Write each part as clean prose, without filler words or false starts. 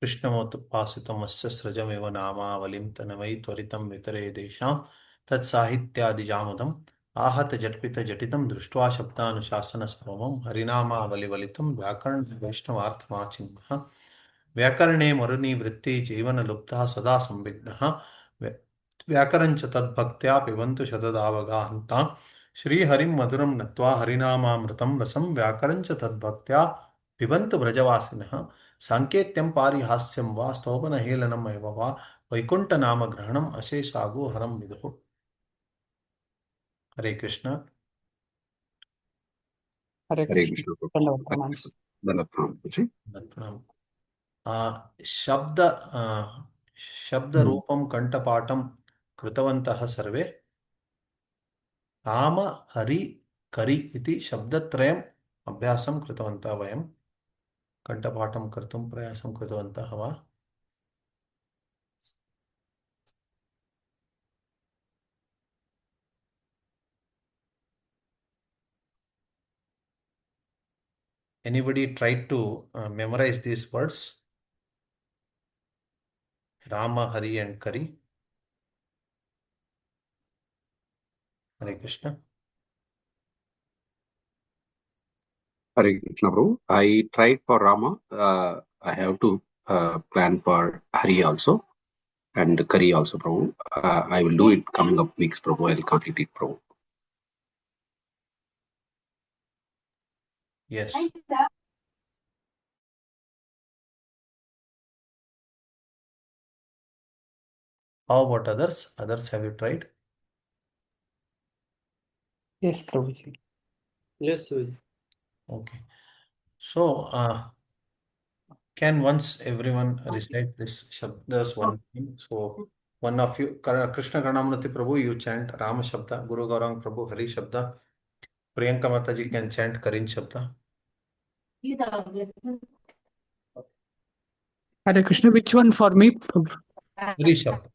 कृष्णमोत्पासितमस्य सृजमिव नामावलिं तनमयि त्वरितं वितरे देशां तत्साहित्यादिजामुदम् आहत जटित जटितं दृष्ट्वा शब्दानुशासनस्तमं हरिनामावलिवलितं व्याकरणवैष्णवार्थमाचिन्मः व्याकरणे मरुनी वृत्ति जीवनलुप्तः सदा संविघ्नः व्याकरणञ्च तद्भक्त्या पिबन्तु शतदावगाहन्तां श्रीहरिं मधुरं नत्वा हरिनामामृतं रसं व्याकरणञ्च तद्भक्त्या पिबन्तु ब्रजवासिनः साङ्केत्यं पारिहास्यं वा स्तोभनहेलनमेव वा वैकुण्ठनामग्रहणम् अशेषागो हरं विदुः। हरे कृष्ण। हरे हरे कृष्ण। कृष्ण प्रभु। दंडवत प्रणाम। धन्यवाद प्रभु जी। प्रणाम। शब्द शब्द हम्म। रूपं कंठपाठं कृतवन्तः सर्वे। राम हरि करि इति शब्दत्रयम् अभ्यासं कृतवन्तः वयं कंठपाठं कर्तुं प्रयासं कृतवन्तः वा? Anybody tried to memorize these words? Rama, Hari and Kari. Hare Krishna. Hare Krishna Prabhu. I tried for Rama. I have to plan for Hari also and Kari also, Prabhu. I will do it coming up weeks, Prabhu. I will complete it, Prabhu. Yes. How about others? Others, have you tried? Yes, Prabhuji. Yes, Prabhuji. Okay. So, can once everyone recite this Shabdas one time? So, one of you, Krishna Karnamriti Prabhu, you chant Rama Shabda, Guru Gaurang Prabhu, Hari Shabda, Priyanka Mataji can chant Karin Shabda. Hare Krishna. Which one for me, Prabhu? Hari Shabda.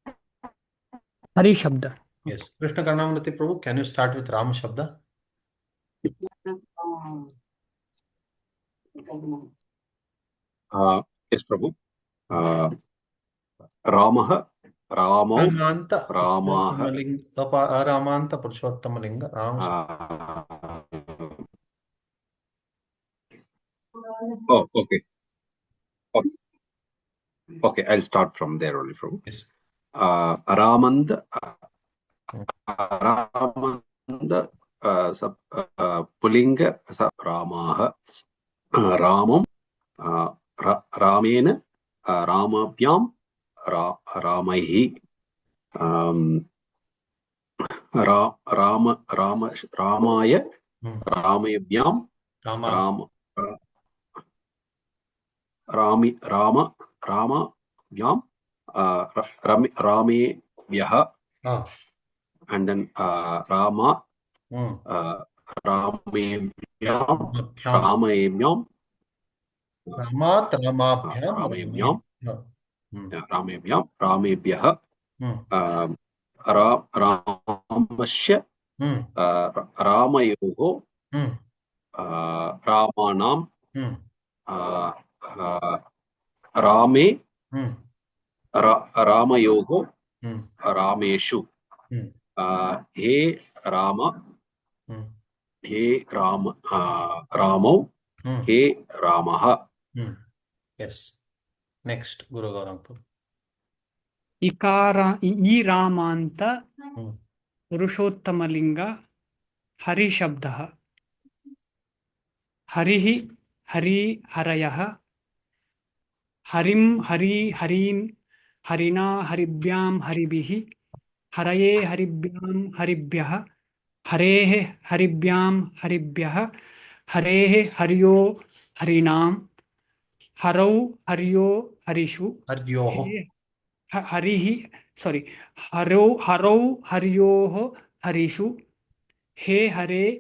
Hari Shabda. Yes. Krishna Karnamriti Prabhu, can you start with Rama Shabda? Yes, Prabhu. Ramah, Ramo, Ramanta Ramah. Ramanta Purushottam Ram. Oh, okay. Okay, I'll start from there only, Prabhu. Yes. Ramand, Pulinga, Ramaha, Ramam, Ramen, Ramabhyam, Ramaihi, Ramaya, Ramayabhyam, Ramabhyam, Ramebhyah, and then Rama, Ramebhyam, Ramayabhyam, Ramebhyam, Ramebhyah, Ramasya, Ramayoho, Ramanam, Rame, Ramayoho, Rameshu. He Rama, he Ramo, he Ramaha. Yes. Next, Guru Gaurangpur. Ikara Iramanta Purushottamalinga Hari Shabdaha Harihi Hari Harayaha Harim Hari Harin Harina Haribhyam Haribihi Haraye Haribhyam Haribhyaha Harehe Haribhyam Haribhyaha Harehe Haryo Harinam Harau Haryo Harishu Haryoho. Harihi, sorry, Harau Haryoho Harishu He Hare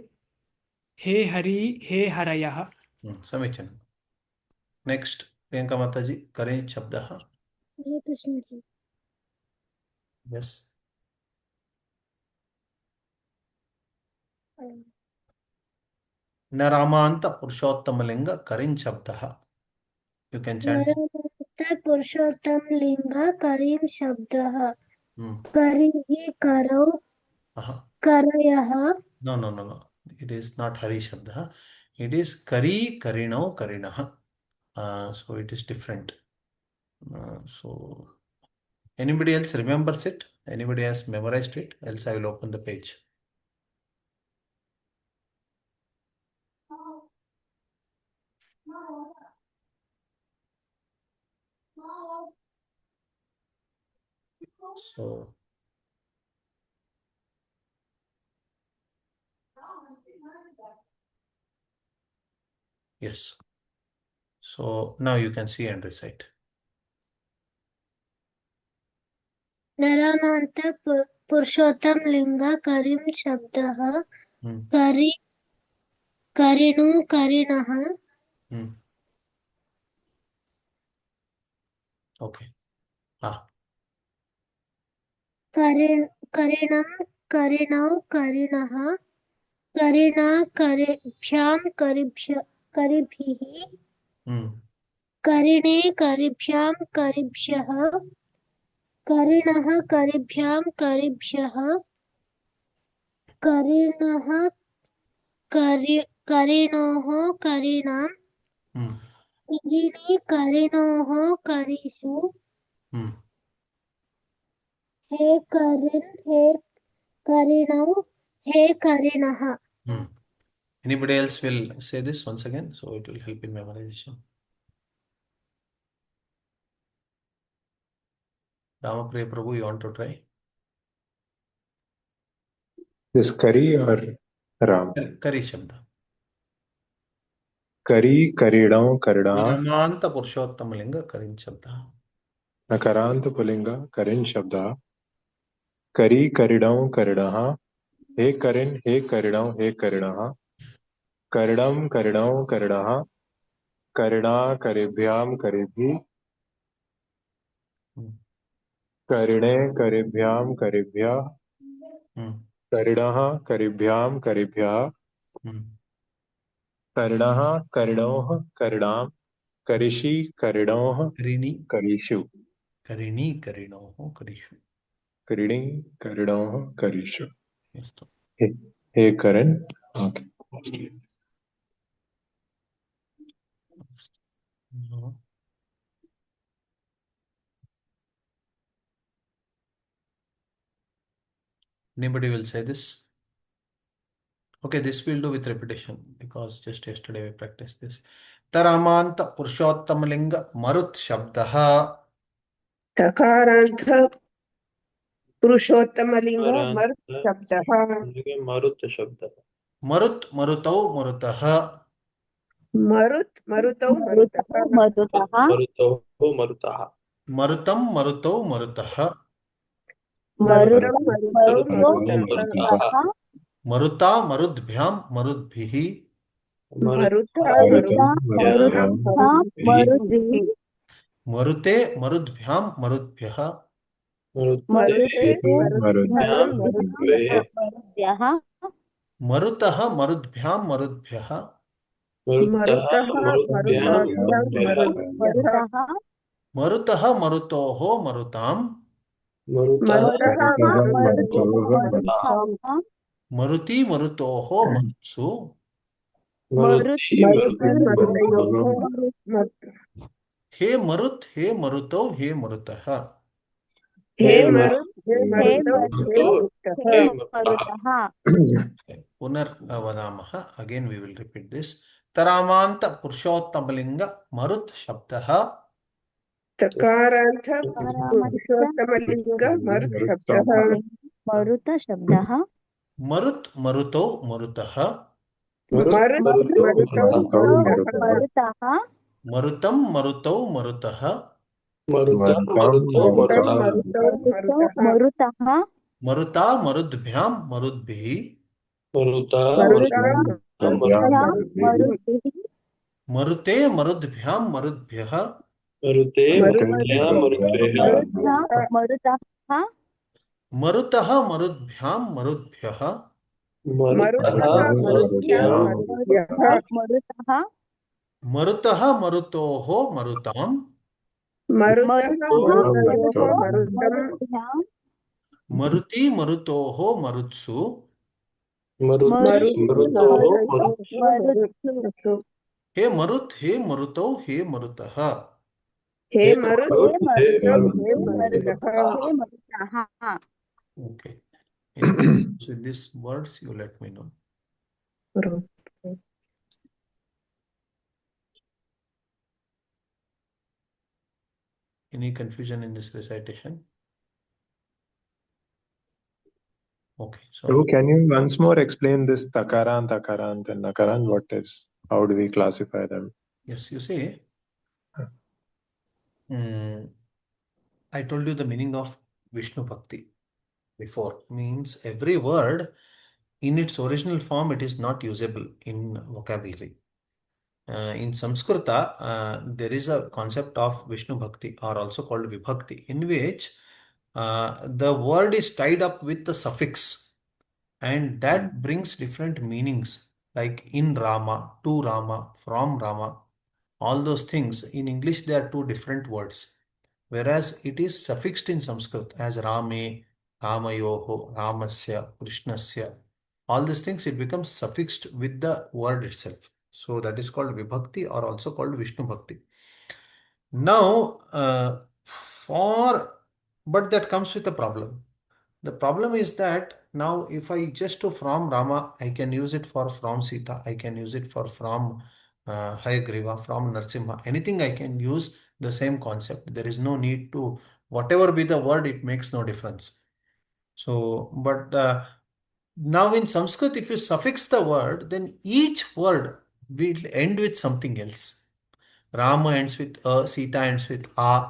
He Hari He Harayaha. Samichan. Next, Priyanka Mataji, Karin Shabdaha. Hare Krishna ji. Yes. Naramanta Purushottamalinga Karin Shabdaha. You can chant. Naramanta पुरुषोत्तम लिंग करीम शब्दः Hmm. करिः करौ करयः No. It is not Hari Shabda. It is Kari Karinau Karinaha. So it is different. So anybody else remembers it? Anybody has memorized it? Else I will open the page. So yes. So now you can see and recite. नराणान्त पुरुषोत्तम लिंग करीम शब्दः करि करिणु करिणः Okay. करिणं करिणौ करिणः करिणा करिभ्यां करिभिः करिणे करिभ्यां करिभ्यः करिणः करिभ्यां करिभ्यः करिणः करिणोः करिणां करिणे करिणोः करिषु हे करिन् हे करिणौ हे करिणः. Anybody else will say this once again, so it will help in memorization. Ramapriya Prabhu, you want to try? This Kari or Ram? Kari Shabda. Kari, Karidam, Karida. Naramanta Purushottam Linga Karin Shabda. Nakaranta Pulinga, Karin Shabda. Kari, Karidam, Karidaha. He Karin, he Karidam, he Karidaha. Karidam, Karidam, Karidaha. Karida, Karibhyam, Karibhi. Karide, Karibhyam, Karibhya. Karidaha, Karibhyam, Karibhya. Karidaha, Karidoh, Karidam. Karishi, Karidoh, Karini, Karishu. Karini, Karinoho, Karishu. Karidin, Karidoh, Karishu. Yes. Hey, Karan. Okay. No. Anybody will say this? Okay, this we'll do with repetition because just yesterday we practiced this. Taramanta Purushottam Marut Shabdaha. Takaranta Purushottam Marut Shabdaha. Marut Shabda. Marut Marutau Marutaha. Marut Marutau Marutaha. Marutaha. Marutam Marutau Marutaha. Marutam Marutau Maruta Marudbhyam Marudbhihi. Maruta Marudbhihi. Marute Marudbhyam Marudbhyaha. Marutaha Marudbhyam Marudbhyaha. Marutaha Marutoho Marutam. Maruti Marutoho Marutsu. He Marut He Maruto He Marutaha. Punar Vadamaha. Again we will repeat this. Taramanta Purushottam Marut Shabdaha. Takaranta Purushottam Marut Shabdaha. Maruta Shabdaha. Marut Maruto Marutaha. Marutaha. Marutam Marutau Marutaha. Marutaha. Maruta Marudbhyam Marudbhihi. Marute Marudbhyam Marudbhyaha. Marutaha Marudbhyam Marudbhyaha. Marutaha Marutoho Marutam. मरुतः मरुतोः मरुतयोः मरुतं मरुभ्यां Maruti marutoho marutsu. Maruti Maruti मरुतोः मरुतयोः मरुत्सु मरुत्सु He marut, he marutau, he marutaha. हे हे मरुत् हे मरुत् हे मरुतो हे मरुत् हे मरुतः हे मरुतः Okay. Any problems with these words, you let me know. Any confusion in this recitation? Okay, so Prabhu, can you once more explain this takarant, takarant, and nakarant? What is? How do we classify them? yes, you see, I told you the meaning of Vishnu Bhakti before. Means every word in its original form, it is not usable in vocabulary. In Samskrita, there is a concept of Vishnu Bhakti, or also called Vibhakti, in which the word is tied up with the suffix, and that brings different meanings, like in Rama, to Rama, from Rama. All those things in English, they are two different words, whereas it is suffixed in Sanskrit as Rame, Ramayoho, Ramasya, Krishnasya. All these things, it becomes suffixed with the word itself. So that is called Vibhakti, or also called Vishnu Bhakti. Now, but that comes with a problem. The problem is that now if I just do from Rama, I can use it for from Sita, I can use it for from Hayagriva, from Narsimha, anything I can use the same concept. There is no need to, whatever be the word, it makes no difference. So, but now in Sanskrit, if you suffix the word, then each word will end with something else. Rama ends with a, Sita ends with a,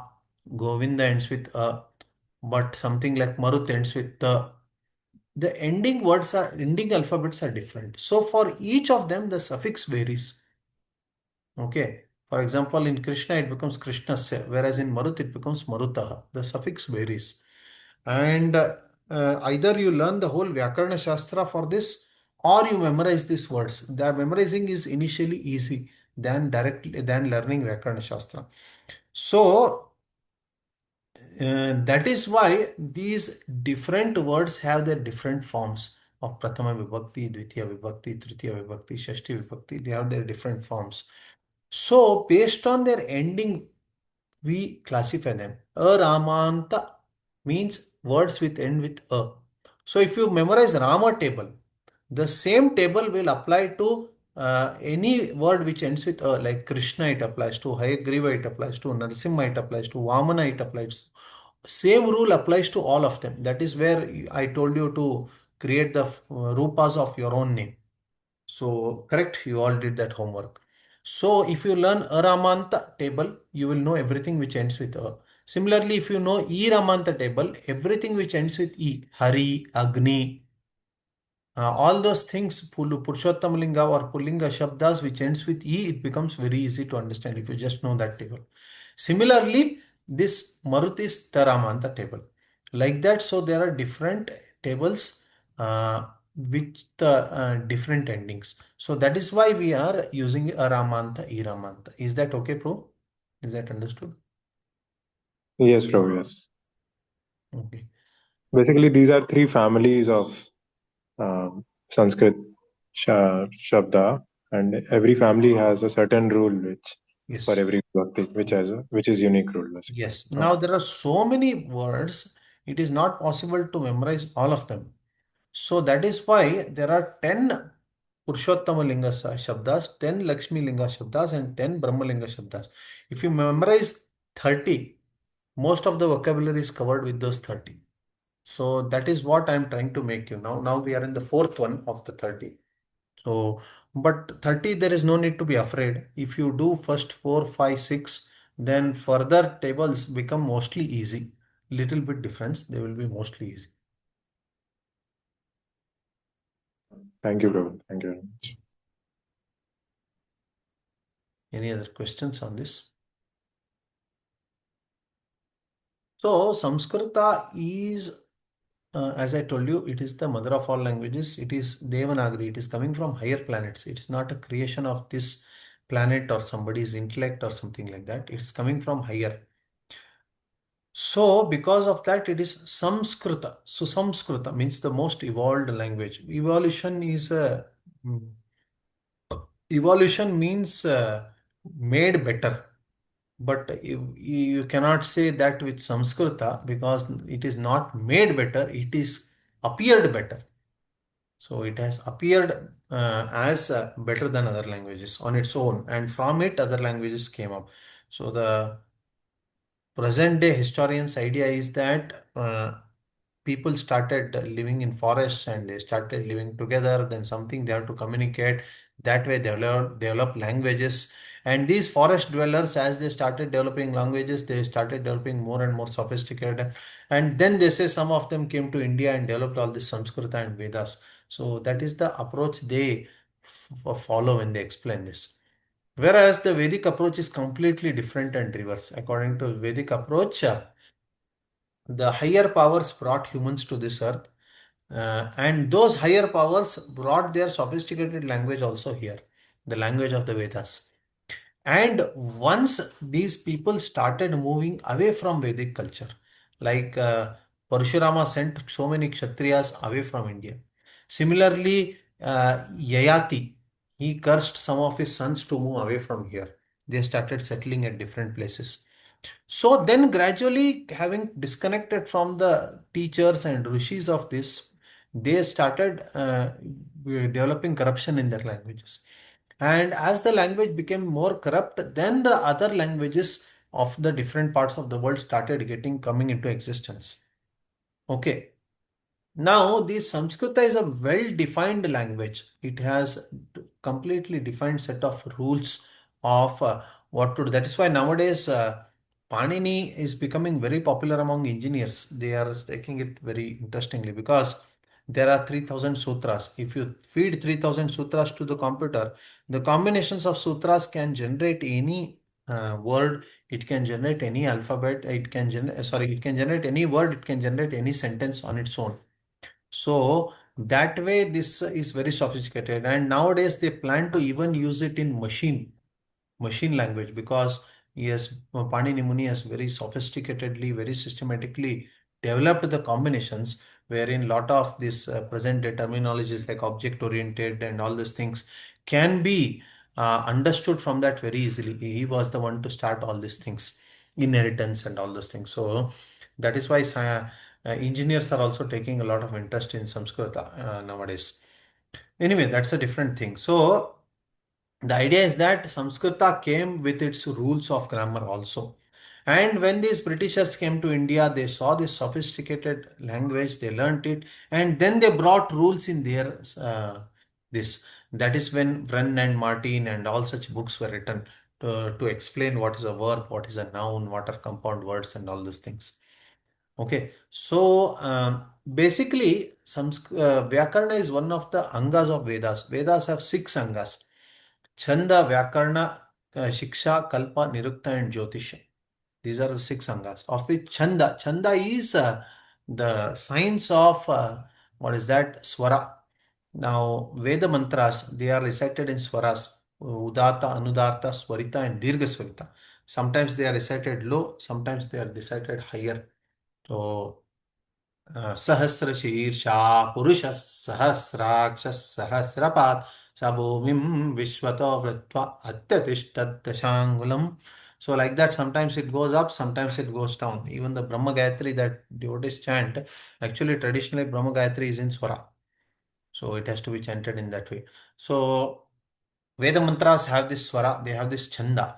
Govinda ends with a, but something like Marut ends with the ending words are, ending alphabets are different. So for each of them, the suffix varies. Okay. For example, in Krishna, it becomes Krishnasya, whereas in Marut, it becomes Marutaha. The suffix varies. And either you learn the whole Vyākarṇa Shastra for this, or you memorize these words. The memorizing is initially easy than learning Vyākarṇa Shastra. So that is why these different words have their different forms of Prathama Vibhakti, Dvitiya Vibhakti, Tritiya Vibhakti, Shashti Vibhakti. They have their different forms. So based on their ending, we classify them. Aramanta means words with end with a. So if you memorize Rama table, the same table will apply to any word which ends with a, like Krishna it applies to, Hayagriva it applies to, Narasimha it applies to, Vamana it applies to. Same rule applies to all of them. That is where I told you to create the rupas of your own name. So correct, you all did that homework. So if you learn Aramanta table, you will know everything which ends with A. Similarly, if you know E Ramanta table, everything which ends with E, Hari, Agni, all those things, Purushottam Linga or Pullinga Shabdas which ends with E, it becomes very easy to understand if you just know that table. Similarly, this Maruti is Taramanta table. Like that, so there are different tables with different endings. So that is why we are using Aramanta, Iramanta. Is that okay, Pro? Is that understood? Yes, Prabhu, yes. Okay. Basically, these are three families of Sanskrit Shabda, and every family has a certain rule which for Yes. every bhakti, which is unique rule. Basically. Yes. Now there are so many words, it is not possible to memorize all of them. So that is why there are 10 Purushottama Linga Shabdas, 10 Lakshmi Linga Shabdas, and 10 Brahma Linga Shabdas. If you memorize 30, most of the vocabulary is covered with those 30. So that is what I am trying to make you now. Now we are in the fourth one of the 30. So, but 30, there is no need to be afraid. If you do first 4, 5, 6, then further tables become mostly easy. Little bit difference, they will be mostly easy. Thank you, Prabhu. Thank you very much. Any other questions on this? So, Samskrita is, as I told you, it is the mother of all languages. It is Devanagari. It is coming from higher planets. It is not a creation of this planet or somebody's intellect or something like that. It is coming from higher. So because of that, it is Samskrita. So Samskrita means the most evolved language. Mm, evolution means made better. But you cannot say that with Samskrita because it is not made better, it is appeared better. So it has appeared as better than other languages on its own, and from it, other languages came up. So the present day historians' idea is that people started living in forests and they started living together. Then something they have to communicate. That way, develop languages. And these forest dwellers, as they started developing languages, they started developing more and more sophisticated. And then they say some of them came to India and developed all this Samskrita and Vedas. So that is the approach they follow when they explain this. Whereas the Vedic approach is completely different and reverse. According to Vedic approach, the higher powers brought humans to this earth, and those higher powers brought their sophisticated language also here, the language of the Vedas. And once these people started moving away from Vedic culture, like Parshurama sent so many Kshatriyas away from India. Similarly, Yayati, he cursed some of his sons to move away from here. They started settling at different places. So then gradually having disconnected from the teachers and rishis of this, they started developing corruption in their languages. And as the language became more corrupt, then the other languages of the different parts of the world started coming into existence. Okay. Now, the Samskrita is a well-defined language. It has completely defined set of rules of what to do. That is why nowadays Panini is becoming very popular among engineers. They are taking it very interestingly because there are 3000 sutras. If you feed 3000 sutras to the computer, the combinations of sutras can generate any word. It can generate any alphabet. It can generate any word. It can generate any sentence on its own. So that way, this is very sophisticated. And nowadays, they plan to even use it in machine language because yes, Panini Muni has very sophisticatedly, very systematically developed the combinations wherein lot of this present day terminologies like object oriented and all these things can be understood from that very easily. He was the one to start all these things, inheritance and all those things. So that is why engineers are also taking a lot of interest in Samskrita nowadays. Anyway, that's a different thing. So the idea is that Samskrita came with its rules of grammar also. And when these Britishers came to India, they saw this sophisticated language, they learnt it, and then they brought rules in their this. That is when Wren and Martin and all such books were written to explain what is a verb, what is a noun, what are compound words, and all those things. Okay, so basically, Vyākarṇa is one of the angas of Vedas. Vedas have 6 angas: Chanda, Vyākarṇa, Shiksha, Kalpa, Nirukta, and Jyotisha. These are the 6 angas, of which Chanda. Chanda is the science of what is that? Swara. Now, Veda mantras, they are recited in swaras: Udata, Anudarta, Swarita, and Dirgha Swarita. Sometimes they are recited low, sometimes they are recited higher. So, सहस्र शीर्षा पुरुष सहस्राक्ष सहस्रपात् स भूमिं विश्वतो वृत्वा अत्यतिष्ठत् दशांगुलम्. So like that, sometimes it goes up, sometimes it goes down. Even the Brahma Gayatri that devotees chant, actually traditionally Brahma Gayatri is in Swara. So it has to be chanted in that way. So Veda mantras have this Swara, they have this Chanda.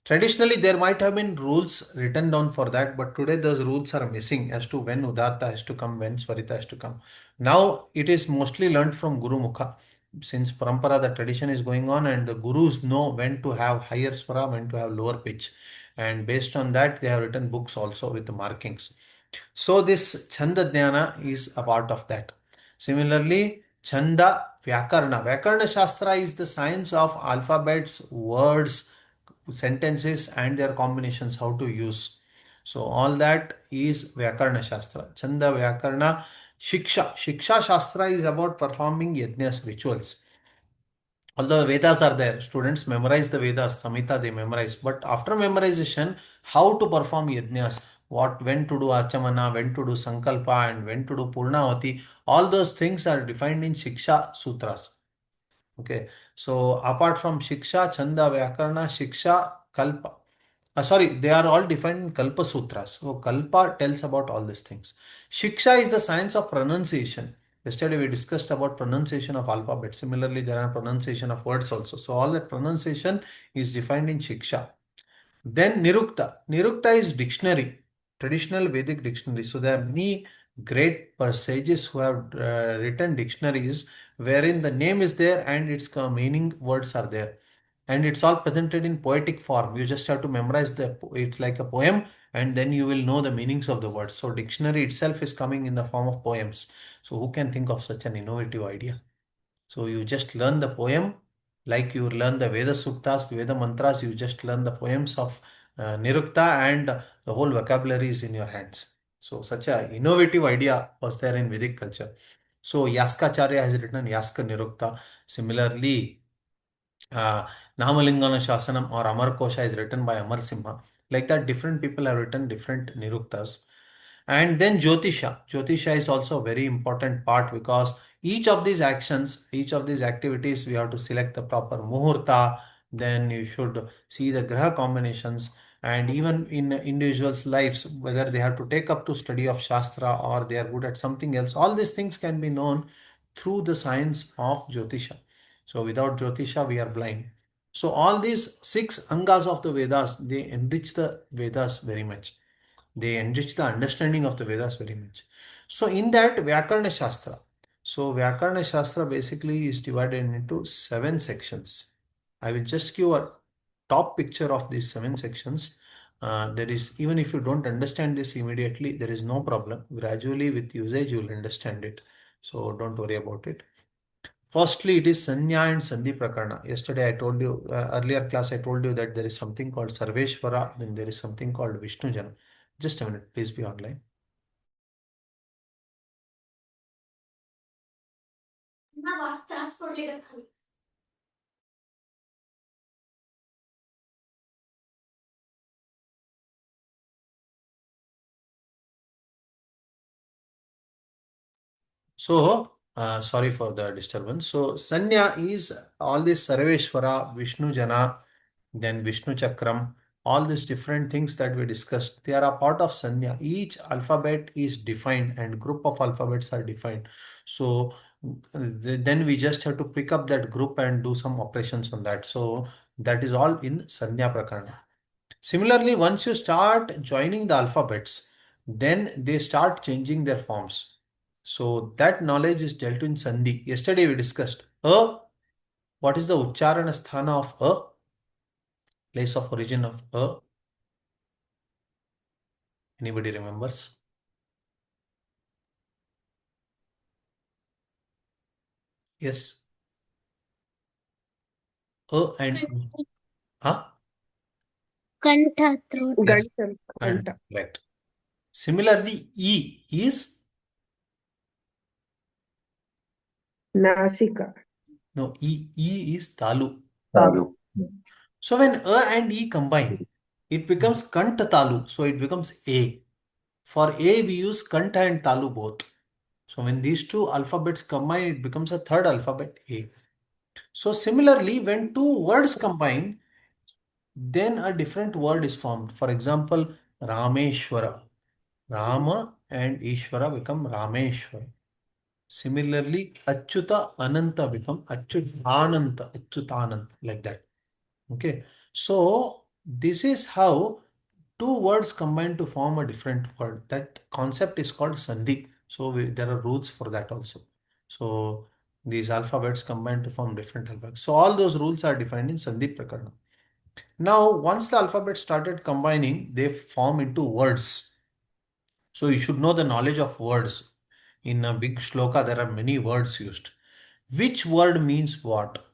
Traditionally, there might have been rules written down for that, but today those rules are missing as to when Udatta has to come, when Swarita has to come. Now it is mostly learned from Guru Mukha. Since Parampara, the tradition is going on, and the Gurus know when to have higher Swara, when to have lower pitch. And based on that, they have written books also with the markings. So this Chanda Dhyana is a part of that. Similarly, Chanda Vyākarṇa. Vyākarṇa Shastra is the science of alphabets, words, sentences and their combinations, how to use. So all that is Vyākarṇa Shastra. Chanda, Vyākarṇa, Shiksha. Shiksha Shastra is about performing yajnas, rituals. Although Vedas are there, students memorize the Vedas, Samhita they memorize. But after memorization, how to perform yajnas, when to do Achamana, when to do Sankalpa, and when to do Purnavati. All those things are defined in Shiksha Sutras. Okay, so apart from Shiksha, Chanda, Vyakarna, Shiksha, Kalpa. Sorry, they are all defined in Kalpa Sutras. So Kalpa tells about all these things. Shiksha is the science of pronunciation. Yesterday we discussed about pronunciation of alphabet. Similarly, there are pronunciation of words also. So all that pronunciation is defined in Shiksha. Then Nirukta. Nirukta is dictionary, traditional Vedic dictionary. So there are many great sages who have written dictionaries wherein the name is there and its meaning words are there. And it's all presented in poetic form. You just have to memorize it's like a poem, and then you will know the meanings of the words. So dictionary itself is coming in the form of poems. So who can think of such an innovative idea? So you just learn the poem like you learn the Veda Suktas, Veda Mantras, you just learn the poems of Nirukta, and the whole vocabulary is in your hands. So such a innovative idea was there in Vedic culture. So Yaskacharya has written Yaska Nirukta. Similarly, Namalingana Shasanam or Amar Kosha is written by Amar Simha. Like that, different people have written different Niruktas. And then Jyotisha. Jyotisha is also a very important part because each of these actions, each of these activities, we have to select the proper muhurta. Then you should see the graha combinations, and even in individuals' lives, whether they have to take up to study of Shastra or they are good at something else, all these things can be known through the science of Jyotisha. So without Jyotisha, we are blind. So all these six angas of the Vedas, they enrich the Vedas very much. They enrich the understanding of the Vedas very much. So in that Vyākarṇa Shastra, so Vyākarṇa Shastra basically is divided into 7 sections. I will just give a top picture of these 7 sections. There is, even if you don't understand this immediately, there is no problem. Gradually with usage, you will understand it. So don't worry about it. Firstly, it is Sanya and Sandhi Prakarna. Yesterday, I told you, earlier class, I told you that there is something called Sarveshwara, then there is something called Vishnu Jana. Just a minute, please be online. So, sorry for the disturbance. So, Sanya is all this Sarveshwara, Vishnu Jana, then Vishnu Chakram, all these different things that we discussed, they are a part of Sanya. Each alphabet is defined and group of alphabets are defined. So, then we just have to pick up that group and do some operations on that. So, that is all in Sanya Prakarana. Similarly, once you start joining the alphabets, then they start changing their forms. So that knowledge is dealt in Sandhi. Yesterday we discussed A. What is the Ucharana Sthana of A? Place of origin of A. Anybody remembers? Yes. A and E. Huh? Kantha, throat. Yes. Gantam, And Ganta. right. Similarly, E is Nasika. no E is Talu. Talu. So when A and E combine, it becomes Kant Talu. So it becomes A. For A, we use Kanta and Talu both. So when these two alphabets combine, it becomes a third alphabet A. So similarly, when two words combine, then a different word is formed. For example, Rameshwara. Rama and Ishvara become Rameshwara. Similarly, Achyuta Ananta become Achyutananta, Achyutanant, like that. Okay. So this is how two words combine to form a different word. That concept is called Sandhi. So there are rules for that also. So these alphabets combine to form different alphabets. So all those rules are defined in Sandhi Prakarana. Now, once the alphabet started combining, they form into words. So you should know the knowledge of words. In a big shloka, there are many words used. Which word means what?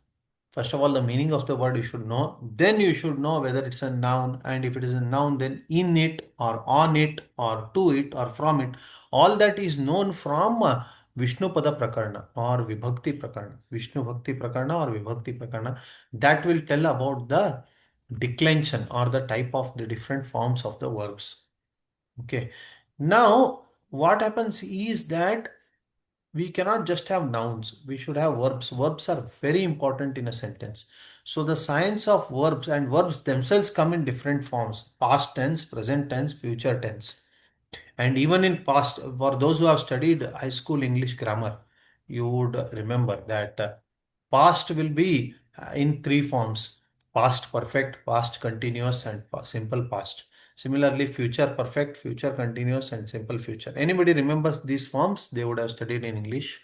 First of all, the meaning of the word you should know. Then you should know whether it's a noun, and if it is a noun, then in it or on it or to it or from it. All that is known from Vishnu Pada Prakarna or Vibhakti Prakarna. Vishnu Bhakti Prakarna or Vibhakti Prakarna. That will tell about the declension or the type of the different forms of the verbs. Okay. Now, what happens is that we cannot just have nouns. We should have verbs. Verbs are very important in a sentence. So the science of verbs, and verbs themselves come in different forms: past tense, present tense, future tense. And even in past, for those who have studied high school English grammar, you would remember that past will be in three forms: past perfect, past continuous, and simple past. Similarly, future perfect, future continuous, and simple future. Anybody remembers these forms? They would have studied in English.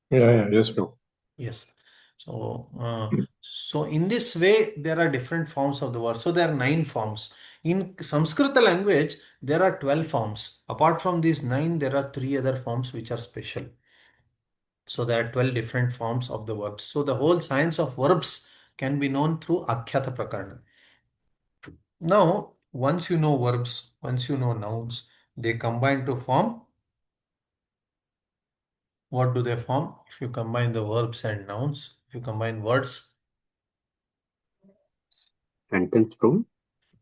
Yeah, yes, bro. Yes. So in this way, there are different forms of the word. So there are 9 forms. In Samskrita language, there are 12 forms. Apart from these 9, there are 3 other forms which are special. So there are 12 different forms of the verbs. So the whole science of verbs can be known through Akhyata Prakarana. Now, once you know verbs, once you know nouns, they combine to form. What do they form? If you combine the verbs and nouns, if you combine words, Sentence, Prabhu.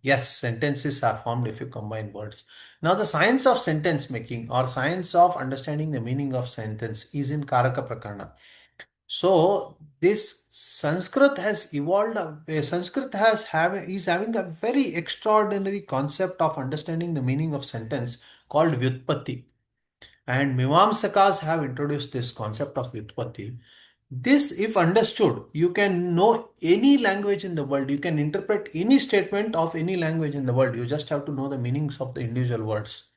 yes, sentences are formed if you combine words. Now, the science of sentence making or science of understanding the meaning of sentence is in Karaka Prakarana. So, this Sanskrit has evolved. Sanskrit is having a very extraordinary concept of understanding the meaning of sentence called Vyutpatti. And Mimamsakas have introduced this concept of Vyutpatti. This, if understood, you can know any language in the world. You can interpret any statement of any language in the world. You just have to know the meanings of the individual words.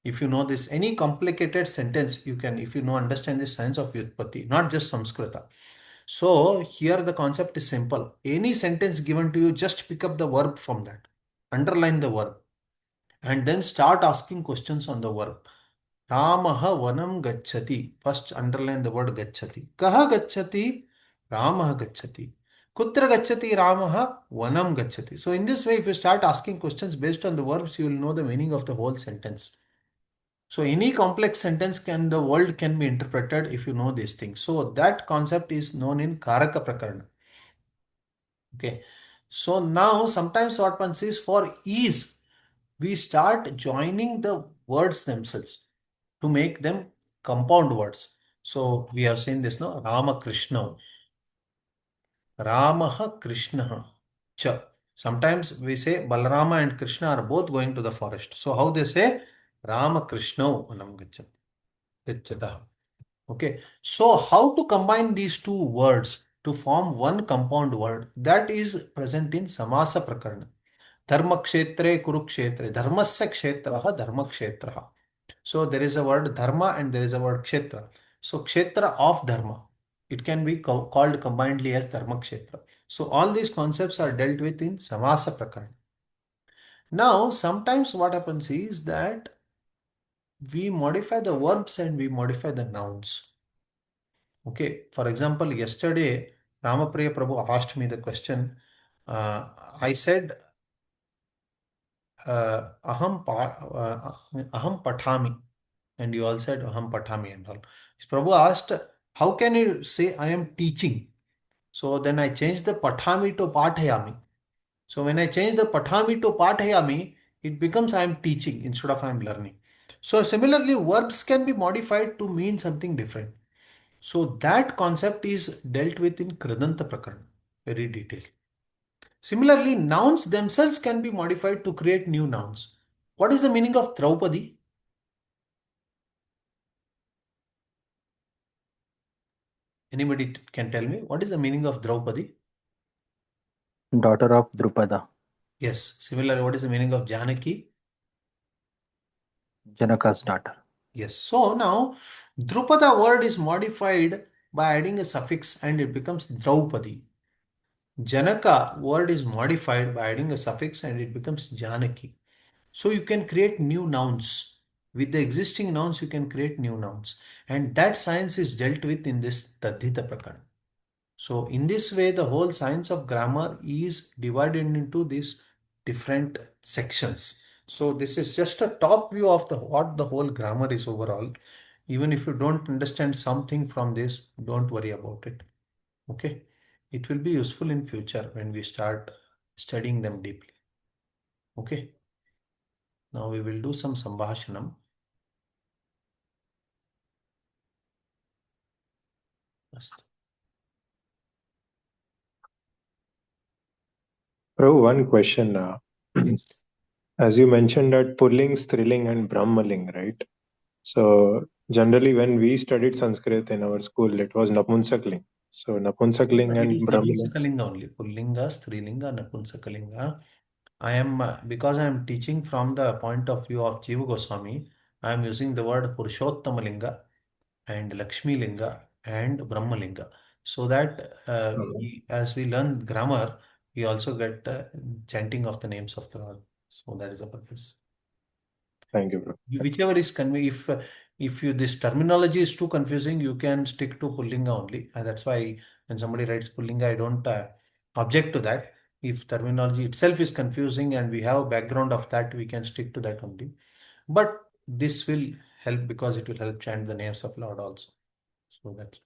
If you know this, any complicated sentence, you can, if you know, understand the science of Vyutpatti, not just Samskrita. So here the concept is simple. Any sentence given to you, just pick up the verb from that. Underline the verb. And then start asking questions on the verb. Ramaha vanam gacchati. First underline the word gacchati. Kaha gacchati? Ramaha gacchati. Kutra gacchati Ramaha vanam gacchati. So in this way, if you start asking questions based on the verbs, you will know the meaning of the whole sentence. So any complex sentence the world can be interpreted if you know these things. So that concept is known in Karaka Prakarana. Okay. So now sometimes what happens is, for ease, we start joining the words themselves to make them compound words. So we have seen this, no? Rama Krishna. Ramaha Krishna. Cha. Sometimes we say Balarama and Krishna are both going to the forest. So how they say? Rama Krishna Anam Gacchata. Okay. So how to combine these two words to form one compound word? That is present in Samasa Prakarana. Dharmakshetre Kurukshetre. Dharmasya Kshetraha Dharmakshetraha. So there is a word dharma and there is a word kshetra. So kshetra of dharma. It can be called combinedly as dharma kshetra. So all these concepts are dealt with in Samasa Prakarana. Now, sometimes what happens is that we modify the verbs and we modify the nouns. Okay. For example, yesterday, Ramapriya Prabhu asked me the question. I said, aham pathami. And you all said aham pathami and all. Prabhu asked, how can you say I am teaching? So then I changed the pathami to pathayami. So when I change the pathami to pathayami, it becomes I am teaching instead of I am learning. So similarly, verbs can be modified to mean something different. So that concept is dealt with in Kridanta Prakarana, very detailed. Similarly, nouns themselves can be modified to create new nouns. What is the meaning of Draupadi? Anybody can tell me what is the meaning of Draupadi? Daughter of Drupada, Yes. Similarly, what is the meaning of Janaki? Janaka's daughter. Yes. So now Drupada word is modified by adding a suffix and it becomes Draupadi. Janaka word is modified by adding a suffix and it becomes Janaki. So you can create new nouns. With the existing nouns, you can create new nouns. And that science is dealt with in this Tadhita Prakarana. So in this way, the whole science of grammar is divided into these different sections. So this is just a top view of what the whole grammar is overall. Even if you don't understand something from this, don't worry about it. Okay. It will be useful in future when we start studying them deeply. Okay. Now we will do some Sambhashanam. Prabhu, one question. As you mentioned that Pulling, Striling, and Brahmaling, right? So generally, when we studied Sanskrit in our school, it was Napunsakling. So Napunsakling It and is Brahmaling. Napunsakalinga only. Pullinga, Strilinga, Napunsakalinga. I am, because I am teaching from the point of view of Jiva Goswami, I am using the word Purushottamalinga and Lakshmi Linga and Brahmalinga. So that as we learn grammar, we also get chanting of the names of the Lord. So that is the purpose. Thank you, bro. Whichever is if you this terminology is too confusing, you can stick to Pullinga only. And that's why when somebody writes Pullinga, I don't object to that. If terminology itself is confusing and we have a background of that, we can stick to that only. But this will help because it will help chant the names of Lord also. So that's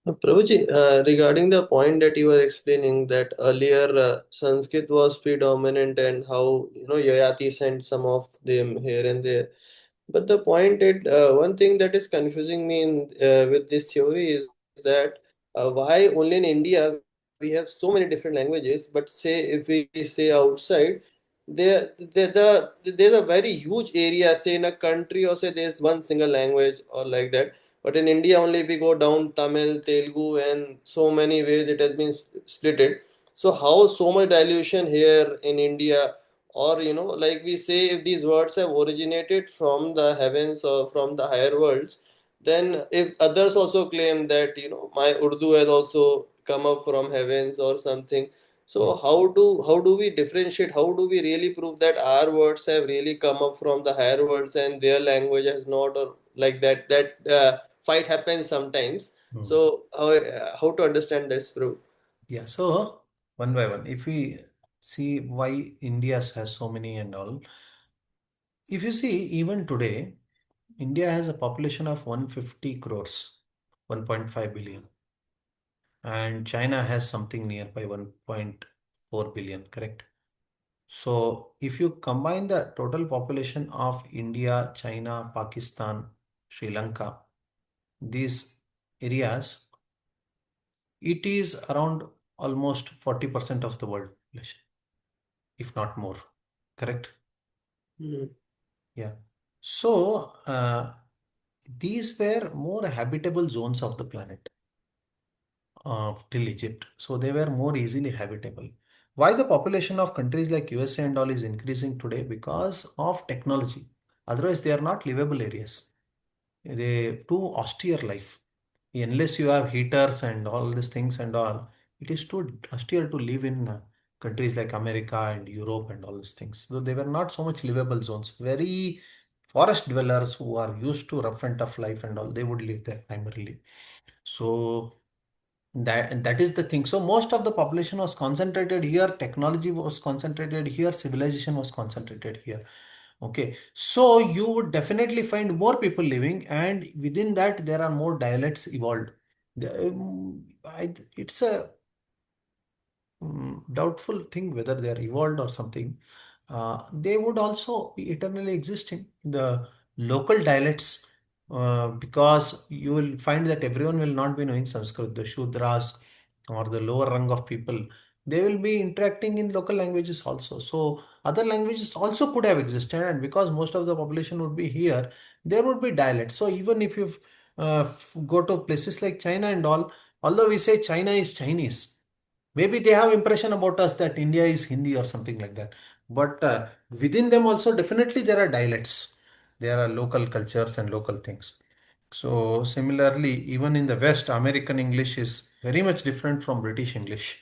Prabhuji, regarding the point that you were explaining that earlier Sanskrit was predominant and how Yayati sent some of them here and there. But the point that one thing that is confusing me with this theory is that why only in India we have so many different languages, but say if we say outside, there's a very huge area, say in a country, or say there's one single language or like that. But in India only, if we go down Tamil, Telugu, and so many ways it has been splitted. So how so much dilution here in India? Or like we say, if these words have originated from the heavens or from the higher worlds, then if others also claim that my Urdu has also come up from heavens or something, so how do we differentiate? How do we really prove that our words have really come up from the higher worlds and their language has not, or like that fight happens sometimes. So how to understand this, bro? yeah. So one by one, if we see why India has so many and all, if you see even today, India has a population of 150 crores, 1.5 billion, and China has something nearby 1.4 billion, correct? So if you combine the total population of India, China, Pakistan, Sri Lanka, these areas, it is around almost 40% of the world population, if not more, correct? Yeah. So these were more habitable zones of the planet till Egypt. So they were more easily habitable. Why the population of countries like USA and all is increasing today? Because of technology. Otherwise, they are not livable areas. They too austere life. Unless you have heaters and all these things and all, it is too austere to live in countries like America and Europe and all these things. So they were not so much livable zones. Very forest dwellers who are used to rough and tough life and all, they would live there primarily. So that is the thing. So most of the population was concentrated here, technology was concentrated here, civilization was concentrated here. Okay, so you would definitely find more people living, and within that there are more dialects evolved. It's a doubtful thing whether they are evolved or something. They would also be eternally existing, the local dialects, because you will find that everyone will not be knowing Sanskrit. The Shudras or the lower rung of people, they will be interacting in local languages also. So other languages also could have existed, and because most of the population would be here, there would be dialects. So even if you go to places like China and all, although we say China is Chinese, maybe they have impression about us that India is Hindi or something like that. But within them also definitely there are dialects. There are local cultures and local things. So similarly, even in the West, American English is very much different from British English.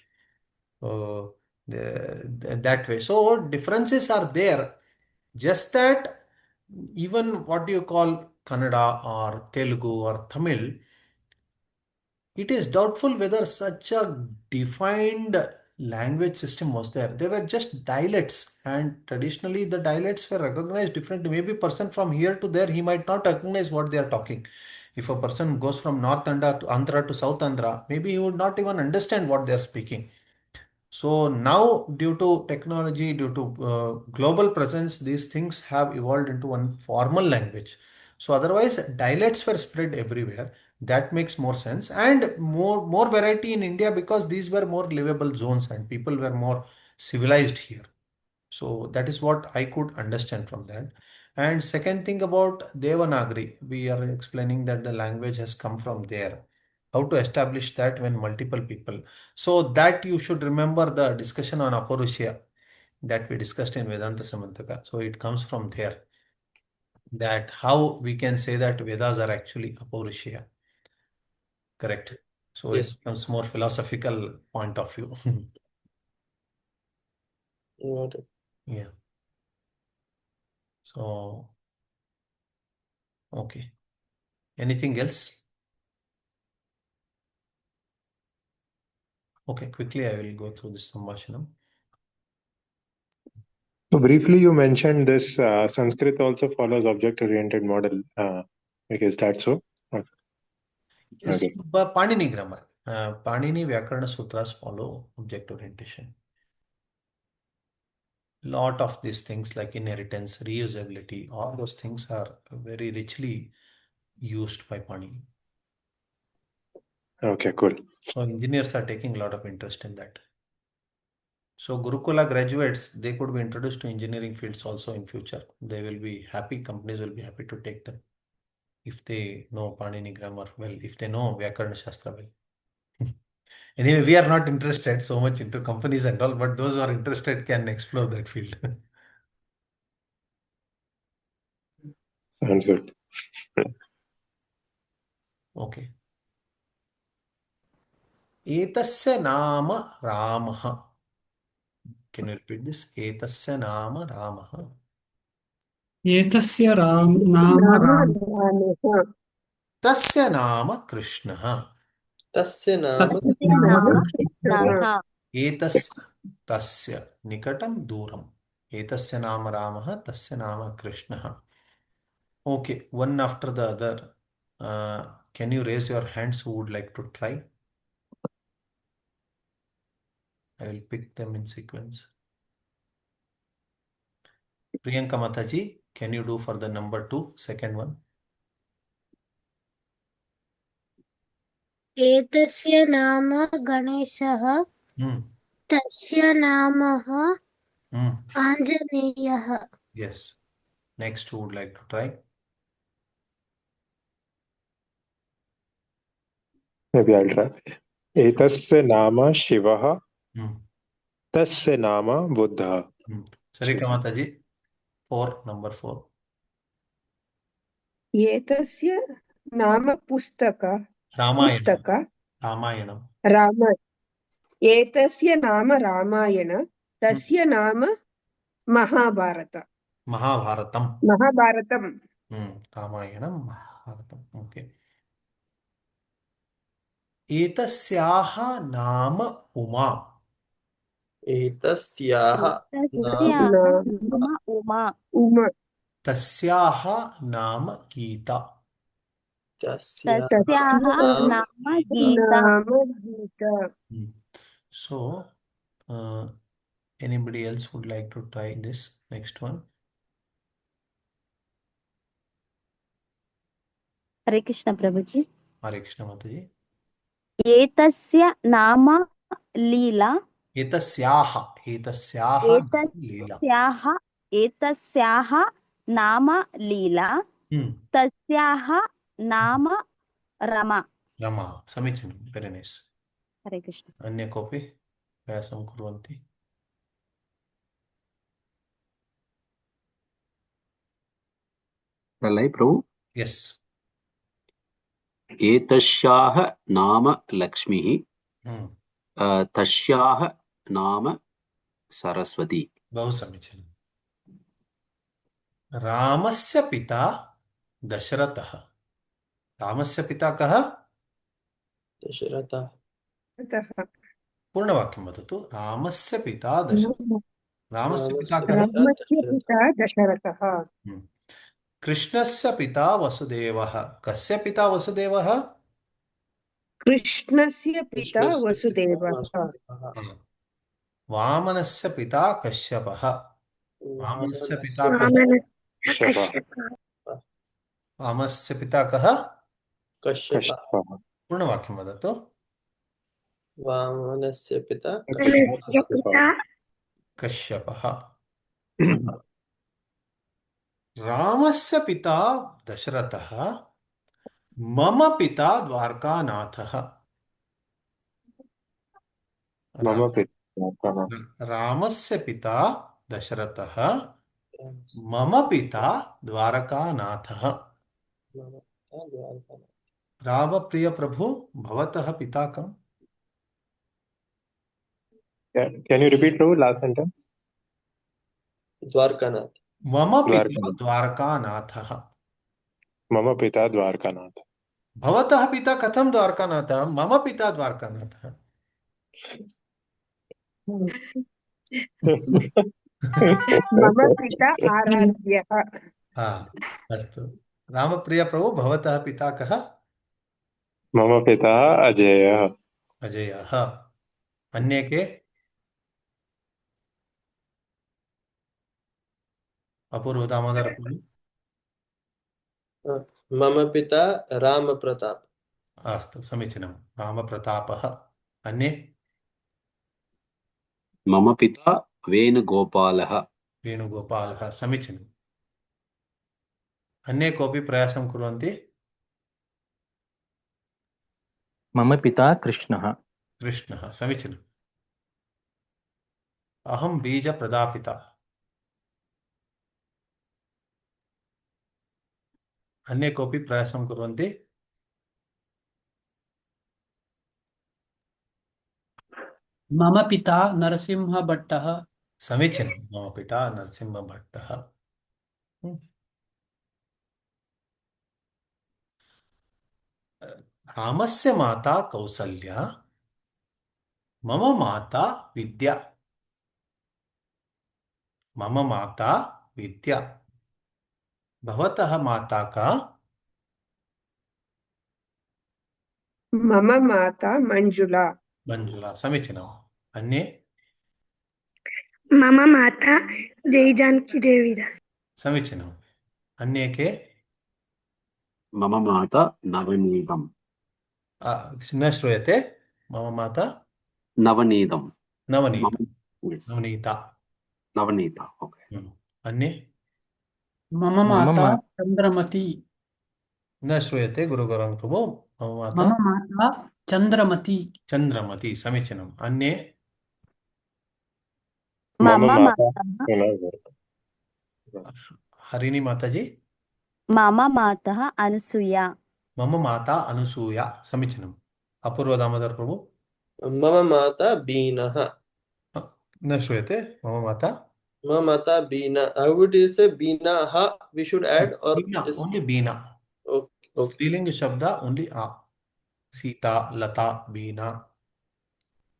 That way. So differences are there. Just that even what do you call Kannada or Telugu or Tamil, it is doubtful whether such a defined language system was there. They were just dialects, and traditionally the dialects were recognized differently. Maybe person from here to there, he might not recognize what they are talking. If a person goes from North Andhra to South Andhra, maybe he would not even understand what they are speaking. So now, due to technology, due to global presence, these things have evolved into one formal language. So otherwise, dialects were spread everywhere. That makes more sense, and more variety in India because these were more livable zones and people were more civilized here. So that is what I could understand from that. And second thing about Devanagari, we are explaining that the language has come from there. How to establish that when multiple people. So that you should remember the discussion on Aparushya that we discussed in Vedanta Samantaka. So it comes from there. That how we can say that Vedas are actually Aparushya. Correct. So it Yes. becomes more philosophical point of view. Got it. Yeah. So, okay. Anything else? Okay, quickly I will go through this Sambhashanam. So briefly, you mentioned this Sanskrit also follows object-oriented model. Is that so? Okay. Yes, Okay. but Panini grammar. Panini Vyākarṇa sutras follow object orientation. Lot of these things like inheritance, reusability, all those things are very richly used by Panini. Okay, cool. So engineers are taking a lot of interest in that. So Gurukula graduates, they could be introduced to engineering fields also in future. They will be happy, companies will be happy to take them if they know Panini grammar well, if they know Vyākarṇa Shastra well. Anyway, we are not interested so much into companies and all, but those who are interested can explore that field. Sounds good. Okay. Etasya nama Ramah. Can you repeat this? Etasya nama Ramah. एतस्य नाम नाम राम रामः Tasya nama Krishnah. Tasya nama तस्य तस्य नाम नाम कृष्णः कृष्णः Etasya tasya nikatam duram. Etasya nama Ramah. Tasya nama Krishnah. Okay, one after the other. Can you raise your hands who would like to try? I will pick them in sequence. Priyanka Mataji, can you do for the number 2, second one? एतस्य नाम गणेशः Hmm. तस्य नामः Hmm. आञ्जनेयः Yes. Next, who would like to try? Maybe I'll try. Etasya nama Shivaha, Hmm. tasya nama Buddha. Hmm. Sarika Mataji, 4, number 4. एतस्य नाम पुस्तक Ramayanam. Ramayanam. Ram एतस्य नाम रामायण Hmm. तस्य नाम महाभारत Mahabharatam. महाभारतम् Ramayanam, Mahabharatam. Okay. Etasyaha nama Uma. Etasyaha nama नाम Uma Uma Tasyaha nama Gita. Tasyaha तस्याः nama नाम गीता नाम Gita Hmm. So, anybody else would like to try this next one? Hare Krishna Prabhuji Hare Krishna Mataji. एतस्य नाम लीला Etasyaha Leela. एतस्याः नाम लीला Hmm. तस्याः नाम Rama Rama. Samichanam. Very nice. हरे Krishna Anya kopi vyasam kurvanti. Pralay Prabhu. Yes. एतस्याः नाम लक्ष्मीः Hmm. तस्याः नाम Saraswati. Bahu samichanam. Ramasya pita Dasharatah. Ramasya pita kaha? Dasharatha. अतः पूर्णवाक्यं वदतु. रामस्य पिता दशरथः. रामस्य पिता Ramasya कः? pita रामस्य Dasharatha. पिता दशरथः कृष्णस्य पिता वसुदेवः. कस्य पिता वसुदेवः? कृष्णस्य पिता Krishnasya pita वसुदेवः Vasudevah. वामनस्य पिता कश्यपः। वामनस्य पिता कः? वामनस्य पिता कः? कश्यप। पूर्णवाक्यं वदतु। वामनस्य पिता कश्यपः। रामस्य पिता दशरथः, मम पिता द्वारकानाथः। मम पिता रामस्य पिता दशरथः, मम पिता द्वारकानाथः। रामप्रिय प्रभु, भवतः पिता कम्? Can you repeat, Prabhu, last sentence? Dwarkanath. मम पिता द्वारकानाथः। मम पिता द्वारकानाथ। भवतः पिता कथं द्वारकानाथः? मम पिता द्वारकानाथः। मम पिता आराध्यः। अस्तु। रामप्रिय प्रभु, भवतः पिता कः? मम पिता अजयः। अजयः। अन्ये के? अपूर्व दामोदर प्रभु। मम पिता रामप्रताप। अस्तु, समीचीनं। रामप्रतापः। अन्ये? मम पिता वेणुगोपालः। वेणुगोपालः, समीचीनम्। अन्ये कोऽपि प्रयासं कुर्वन्ति? मम पिता कृष्णः। कृष्णः, समीचीनम्। अहं बीजप्रदापिता। अन्ये कोऽपि प्रयासं कुर्वन्ति? मम पिता नरसिंहभट्टः। समीचीनं। मम पिता नरसिंहभट्टः। रामस्य माता कौसल्या, मम माता विद्या। मम माता विद्या। भवतः माता का? मम माता मञ्जुला। मञ्जुला, समीचीनम्। अन्ये? मम माता जयजानकी देवीदास। समीचीनम्। अन्ये के? मम माता नवनीतम्। न श्रूयते। मम माता नवनीतम्। नवनीता। Yes. नवनीता। नवनीता. Okay. अन्ये? मम माता चंद्रमती। न श्रूयते गुरुगौरं प्रभु। मम माता मम माता चंद्रमती। चंद्रमती, समीचीनम्। अन्ये? मम माता हरिणी माताजी। मम माता अनुसूया। मम माता अनुसूया, समीचीनम्। अपूर्व दामोदर प्रभु। मम माता बीनः। न श्रूयते। मम माता Bina. How would you say Bina? We should add or Bina, just only Bina. okay. स्त्रीलिंग शब्द ओनली आ। सीता, लता, बीना।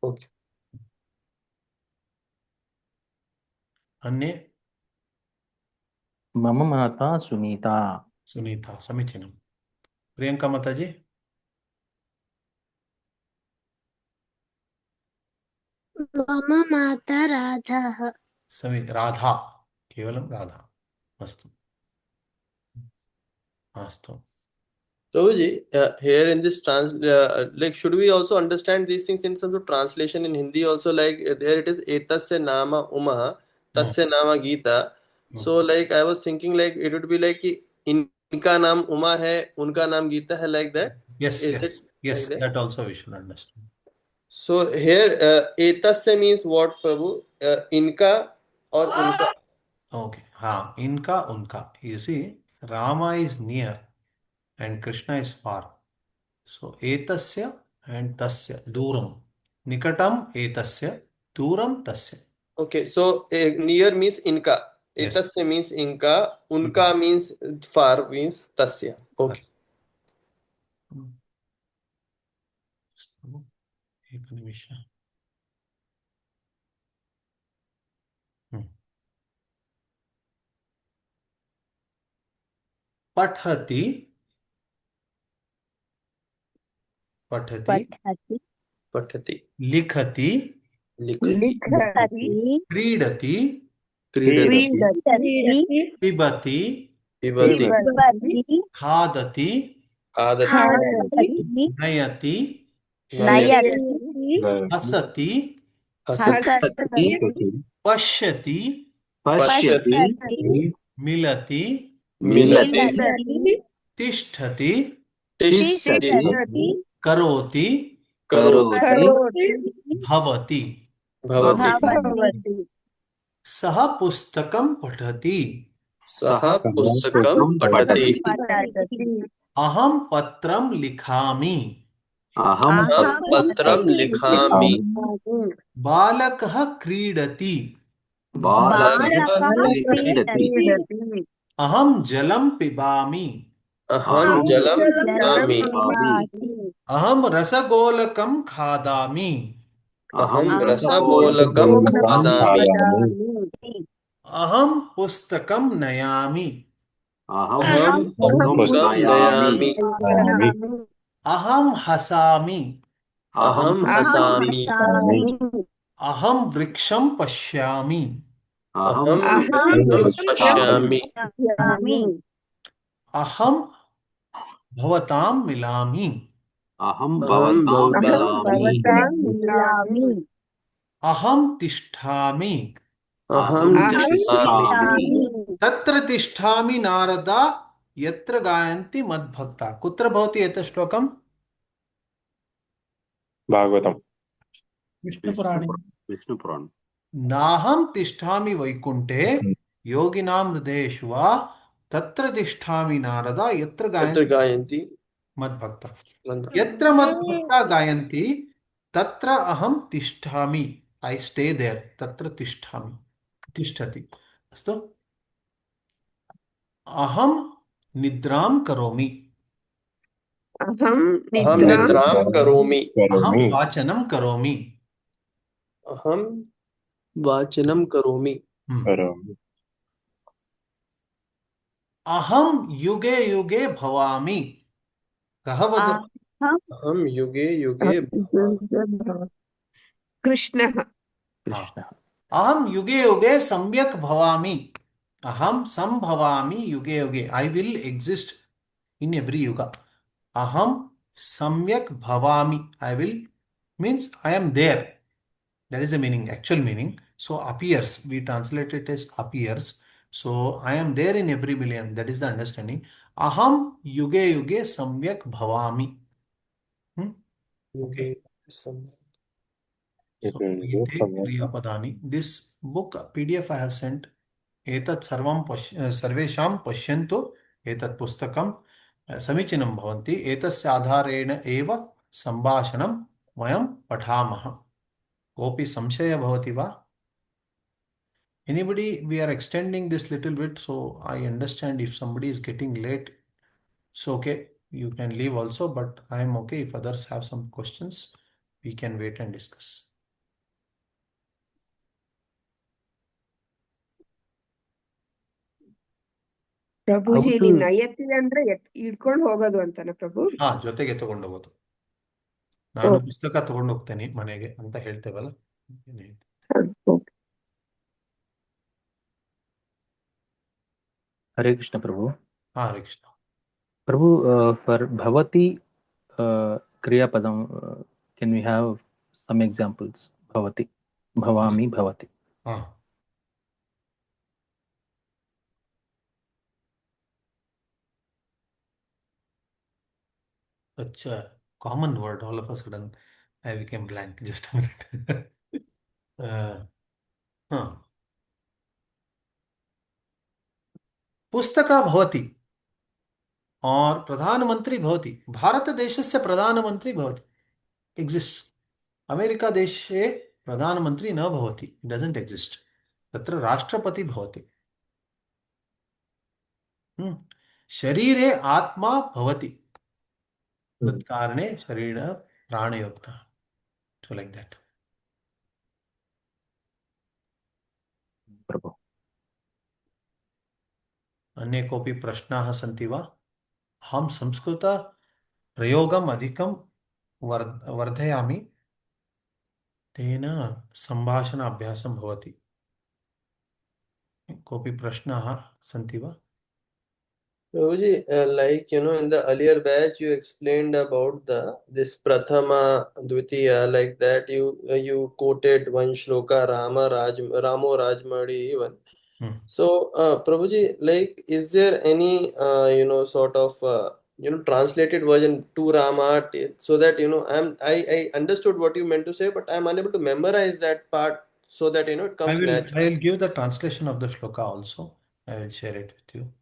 Okay. अन्ये? मम माता सुनीता। सुनीता, समीचीनम्। प्रियंका माताजी। मम माता राधा। राधा, केवलं राधा। अस्तु अस्तु। Prabhuji, here in this like, should we also understand these things in terms of translation in Hindi also? Like, there it is, etasya nama Uma, tasya nama Gita. So, like, I was thinking, like, it would be like, कि इनका नाम उमा है, उनका नाम गीता है, like that. Yes, Is yes, it yes. like That also we should understand. So here, etasya means what, Prabhu? Inka or unka? Okay. हाँ, इनका उनका. You see, Rama is near and Krishna is far. So etasya and tasya duram. Nikatam etasya, duram tasya. Okay, so near means inka. Yes. Etasya means inka. Unka means far means tasya. Okay. एक निमिष. पठति पठति पठति पठति लिखति लिखति लिखति क्रीडति क्रीडति क्रीडति पिबति पिबति पिबति खादति खादति खादति नयति नयति नयति हसति हसति हसति पश्यति पश्यति मिलति मिलति मिलति तिष्ठति तिष्ठति तिष्ठति करोति करोति करोति भवति भवति भवति सः पुस्तकं पठति सः पुस्तकं पठति अहं पत्रं लिखामि अहं अहं पत्रं लिखामि बालकः क्रीडति बालकः क्रीडति क्रीडति अहं जलं पिबामि अहं जलं पिबामि अहं रसगोलकं खादामि अहं रसगोलकं खादामि अहं पुस्तकं नयामि अहं पुस्तकं नयामि अहं हसामि अहं हसामि अहं वृक्षं पश्यामि अहं पश्यामि अहं भवतां मिलामि अहं भवतां मिलामि अहं तिष्ठामि अहं तिष्ठामि तत्र तिष्ठामि नारदा यत्र गायन्ति मद्भक्ता कुत्र भवति एतत् श्लोकम् भागवतम विष्णुपुराणे विष्णुपुराण नाहं तिष्ठामि वैकुण्ठे योगिनां हृदयेषु वा तत्र तिष्ठामि नारदा यत्र तत्र गायन्ति गायन्ति मद्भक्ता यत्र मद्भक्ता गायन्ति तत्र अहं तिष्ठामि ऐ स्टे देयर तत्र तिष्ठामि तिष्ठति अस्तु अहं निद्रां करोमि अहं अहं निद्रां करोमि अहं वाचनं करोमि अहं वाचनं करोमि अहं युगे युगे भवामि कः वदति अहं युगे युगे कृष्णः अहं युगे युगे सम्यक् भवामि अहं संभवामि युगे युगे I will exist in every yuga अहं सम्यक् भवामि I will means I am there that is the meaning actual meaning so appears we translate it as appears so I am there in every million that is the understanding aham yuge yuge samyak bhavami okay so ite kriyapadani this book pdf I have sent etat sarvam sarvesham pashyantu etat pustakam समीचीनं भवन्ति एतस्य आधारेण एव सम्भाषणं वयं पठामः कोऽपि संशयः भवति वा anybody we are extending this little bit so I understand if somebody is getting late so okay you can leave also but I am okay if others have some questions we can wait and discuss ಪ್ರಭುಜಿ ಇಲ್ಲಿ ನಯತಿ ಅಂದ್ರೆ ಇಟ್ಕೊಂಡು ಹೋಗೋದು ಅಂತನ ಪ್ರಭು ಹಾ ಜೊತೆಗೆ ತಗೊಂಡು ಹೋಗೋದು ನಾನು ಪುಸ್ತಕ ತಗೊಂಡು ಹೋಗ್ತೇನೆ ಮನೆಗೆ ಅಂತ ಹೇಳ್ತೇವಲ್ಲ हरे कृष्ण प्रभु हरे कृष्ण प्रभु for bhavati kriyapadam can we have some examples bhavati bhavami bhavati such a common word all of a sudden I became blank just a minute पुस्तका भवति और प्रधानमंत्री भवति भारत देशस्य प्रधानमंत्री भवति exists अमेरिका देशे प्रधानमंत्री न भवति doesn't exist तत्र राष्ट्रपति भवति शरीरे आत्मा भवति तत्कारणे शरीर प्राणयुक्तः so like that प्रभु अन्ये कोऽपि प्रश्नाः सन्ति वा अहं संस्कृत प्रयोगम् अधिकं वर्धयामि तेन सम्भाषण अभ्यासं भवति। कोऽपि प्रश्नाः सन्ति वा? Prabhuji, like in the earlier batch you explained about this Prathama, Dvitiya, like that you quoted one shloka Ramo Rajmadi even. So, Prabhuji, like, is there any sort of translated version to Rama so that I understood what you meant to say, but I'm unable to memorize that part so that it comes naturally. I will give the translation of the shloka also. I will share it with you.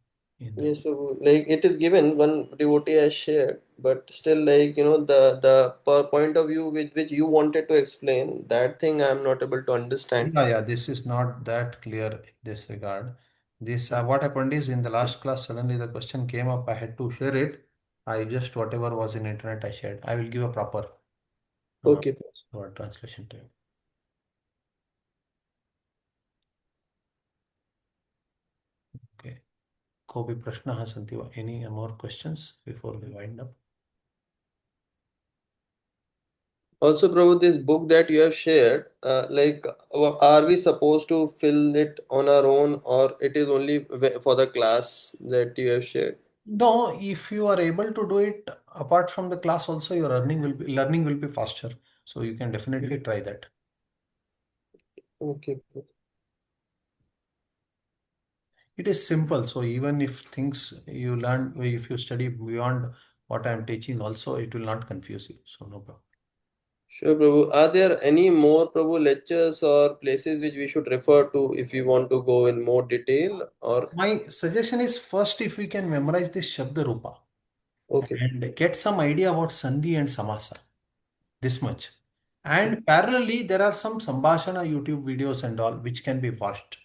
Yes, Prabhu. Like it is given, one devotee has shared, but still, like the point of view with which you wanted to explain that thing, I'm not able to understand. Yeah, this is not that clear in this regard. This what happened is in the last class suddenly the question came up. I had to share it. I just whatever was in internet I shared. I will give a proper Okay. word translation to you. Okay. कोऽपि प्रश्नः सन्ति वा? Any more questions before we wind up? Also, Prabhu, this book that you have shared, like, are we supposed to fill it on our own, or it is only for the class that you have shared? No, if you are able to do it apart from the class also, your learning will be faster. So you can definitely try that. Okay. It is simple. So even if things you learn, if you study beyond what I am teaching also, it will not confuse you. So no problem. Sure, Prabhu. Are there any more, Prabhu, lectures or places which we should refer to if we want to go in more detail? Or My suggestion is first if we can memorize this Shabda Rupa okay. and get some idea about Sandhi and Samasa, this much. And parallelly, there are some Sambhashana YouTube videos and all which can be watched.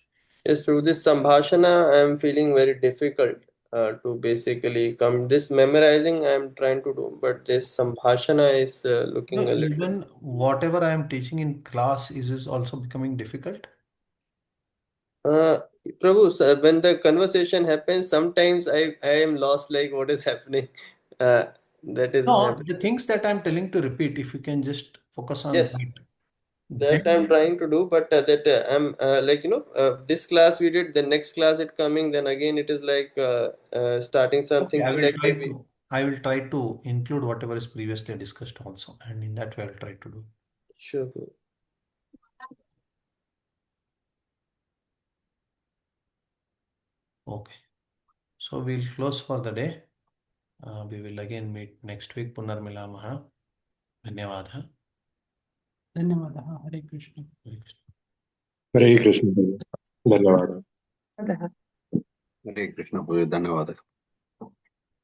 Yes, Prabhu. This Sambhashana I am feeling very difficult to basically come. This memorizing I am trying to do, but this Sambhashana is looking No, a little. even whatever I am teaching in class is also becoming difficult. Prabhu, so when the conversation happens, sometimes I am lost, like what is happening. That is No, happening. the things that I'm telling to repeat, if you can just focus on Yes, that. that I'm trying to do, but that I'm like this class we did, the next class it coming, then again it is like starting something Okay, like maybe. I will try to include whatever is previously discussed also, and in that way I'll try to do. Sure, Prabhu. Okay. So we'll close for the day. We will again meet next week. Punarmilamaha. Dhanyavadha. धन्यवादः हरे कृष्ण हरे कृष्ण धन्यवाद अतः हरे कृष्ण, धन्यवाद।